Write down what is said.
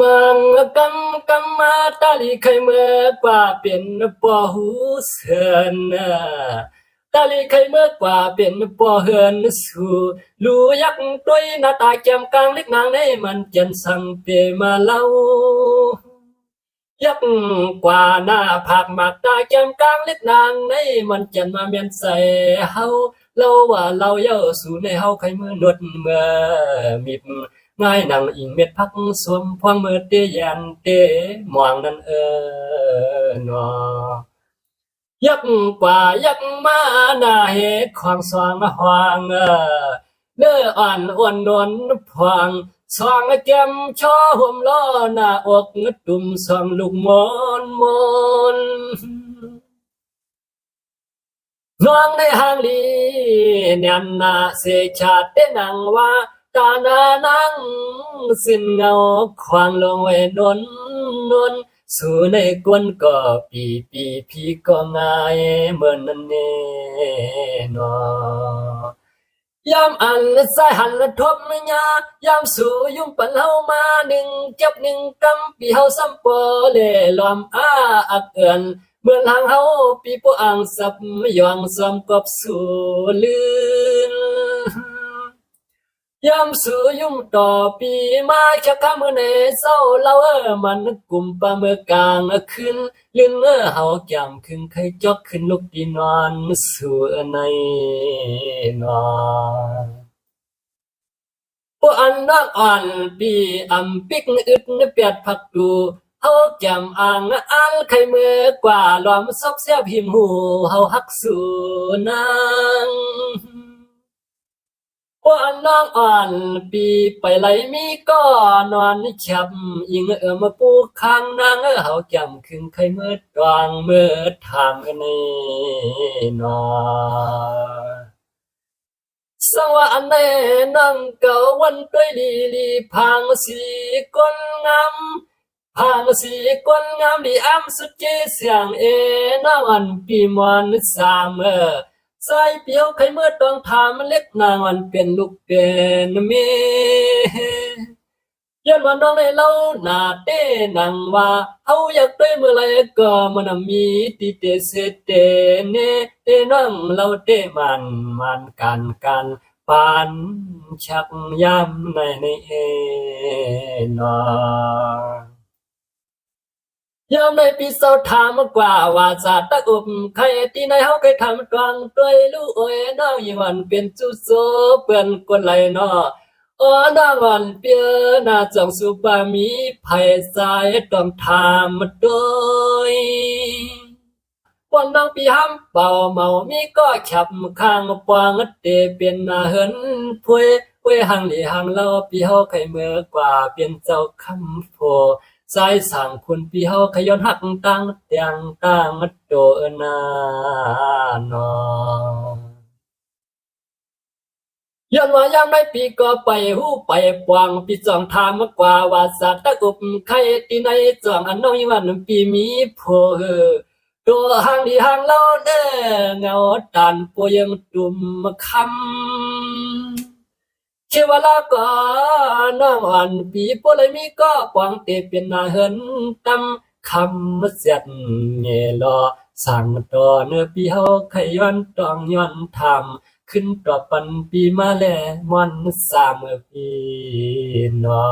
มังกัมมาตาลีไขเมื่อกว่าเป็นปอหูเสือนตาลีไขเมื่อกว่าเป็นปอเฮือนสู่รู้ยักต้วยหน้าตาแก้มกลางเล็กนางในมันจันสังเปมาเล่ายักกว่าหน้าผากหมากตาแก้มกลางเล็กนางในมันจันมาเมียนใส่เฮาเราว่าเราเย้าสู่ในเฮาไขเมื่อนวดเมื่อมีง่ายนังอิงเม็ดพักสวมพวงมือเตยันเตมองนั่นนอยักกว่ายักมาหน้าเหตุของสว่างหวางเนื้ออ่อนอ้วนนวลพวางสว่างแก้มช่อห่มล้อหน้าอกตุ่มสองลูกมอนมนน้องในห้างลีเนียนนาเสชาเตนังว่าตานานังสิ้นเงาควางลงไว้นนสู่ในกวนก็ปีพี่ก็ง่ายเหมือนนั่นเน่นอยามอันสายหันละทบญายามสู่ยุ่งปันเฮามาหนึ่งจับหนึ่งกำปีเฮาซ้ำปอเล่ลอมอักเอินเมื่อทางเฮาปีผู้อ่างสับยองสอมกบสู่ลืนยามสู่ยุ่งต่อปีมาชักคำเมื่อในเศร้าเรามันกลุ่มปลาเมื่อกลางขึ้นลืนเฮาจำขึ้นใครจอกขึ้นลุกดีนอนสู่ในนอนผู้อันนักอ่อนปีอำปิกอึดเปียดผักดูเฮาจำอ่างอันใครเมื่อกว่าลอมซอกเสียพิมหูเฮาหักสู่นางว่าน้องอ่อนปีไปไหลมีก็นอนฉับยิงมาปูข้างนางเฮาจำคึงใครเมื่อตวางเมื่อถามกันในนอสว่าอันแน่นั่งเก่าวันด้วยลีพังสีก้นงามพังสีก้นงามดีอ้ำสุดเจเสียงน้าวันปีมวันสามใส่เปียวใครเมื่อต้องถามเล็กนางวันเป็นลูกเป็นเมย้อนวันน้องในเล่าหน้าเต้นังว่าเฮาอยากได้เมื่อไรก็มันมีติเตเสเตเนเตน้องเราเตมันกันปานชักยามในนอยามในปีเศร้าถามกว่าว่าสาตะอุบใครที่ในเฮาเคยทำกลางด้วยลูกเอ้ยน้องยี่วันเป็นจุโซเปื่อนกวนไหลนออ๋อน้องวันเปียน่าจองสุบามีภัยสายต้องทำโดยวันน้องปีห้ำเป่าเมามีก็ฉับข้างปวางเตเป็นนาเหินพวยเวยหังหลีหังเล่าปีเฮาใครเมื่อกว่าเป็นเจ้าคำโพสายสั่งคุณปีเฮาขย้อนหักตั้งเตียงตั้งโตนานอย้อนว่ายามในปีก็ไปหูไปปวงปีจองถามกว่าว่าสัตว์ตะอุบใครที่ในจองอันน้อยวันปีมีโพตัวหางดีหางเล่าเด้อเงาตันปวยังตุ่มคำเชวลาก็น้องอ่อนปีปเลยมีก็ปวงเตเป็นนาเหินตำคำเสียดเงลอสั่งต่อเนื้อปีเฮาขย้อนต้องย้อนทำขึ้นต่อปันปีมาแลมันสามปีนอ